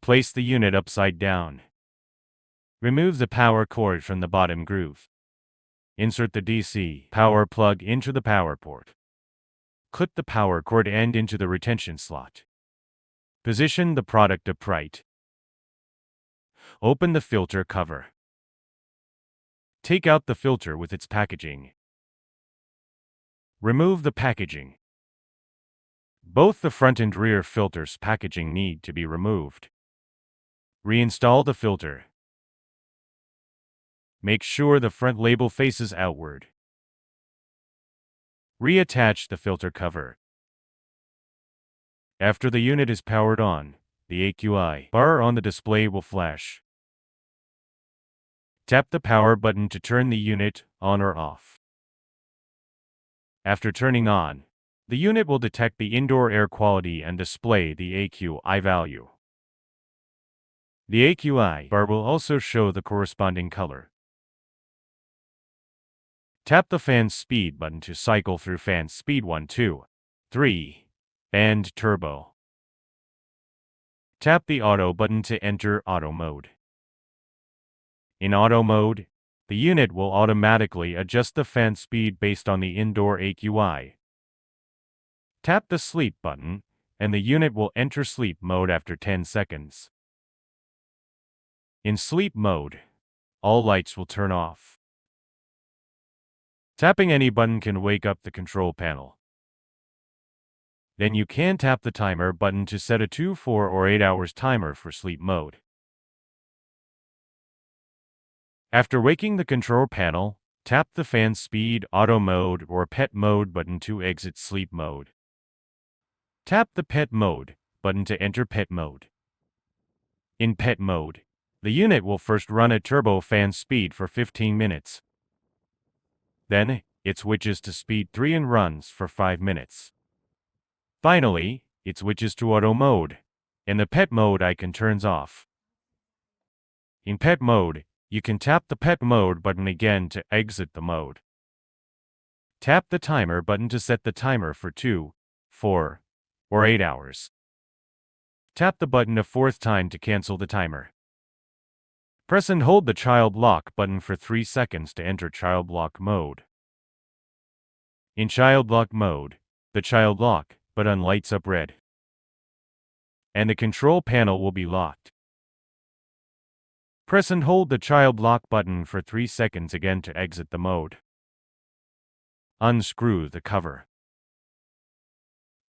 Place the unit upside down. Remove the power cord from the bottom groove. Insert the DC power plug into the power port. Clip the power cord end into the retention slot. Position the product upright. Open the filter cover. Take out the filter with its packaging. Remove the packaging. Both the front and rear filters' packaging need to be removed. Reinstall the filter. Make sure the front label faces outward. Reattach the filter cover. After the unit is powered on, the AQI bar on the display will flash. Tap the power button to turn the unit on or off. After turning on, the unit will detect the indoor air quality and display the AQI value. The AQI bar will also show the corresponding color. Tap the fan speed button to cycle through fan speed 1, 2, 3, and turbo. Tap the auto button to enter auto mode. In auto mode, the unit will automatically adjust the fan speed based on the indoor AQI. Tap the sleep button, and the unit will enter sleep mode after 10 seconds. In sleep mode, all lights will turn off. Tapping any button can wake up the control panel. Then you can tap the timer button to set a 2, 4, or 8 hours timer for sleep mode. After waking the control panel, tap the fan speed, auto mode, or pet mode button to exit sleep mode. Tap the pet mode button to enter pet mode. In pet mode, the unit will first run at turbo fan speed for 15 minutes. Then, it switches to speed 3 and runs for 5 minutes. Finally, it switches to auto mode, and the pet mode icon turns off. In pet mode, you can tap the pet mode button again to exit the mode. Tap the timer button to set the timer for 2, 4, or 8 hours. Tap the button a 4th time to cancel the timer. Press and hold the child lock button for 3 seconds to enter child lock mode. In child lock mode, the child lock button lights up red, and the control panel will be locked. Press and hold the child lock button for 3 seconds again to exit the mode. Unscrew the cover.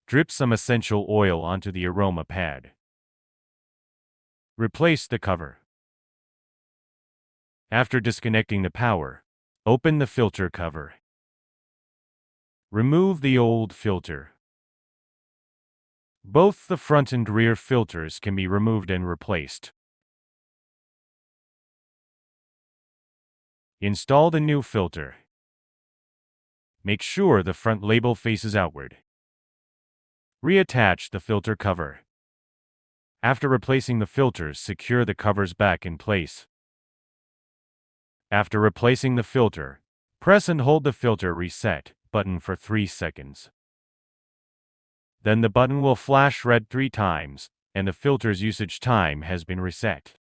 Drip some essential oil onto the aroma pad. Replace the cover. After disconnecting the power, open the filter cover. Remove the old filter. Both the front and rear filters can be removed and replaced. Install the new filter. Make sure the front label faces outward. Reattach the filter cover. After replacing the filters, secure the covers back in place. After replacing the filter, press and hold the filter reset button for 3 seconds. Then the button will flash red 3 times, and the filter's usage time has been reset.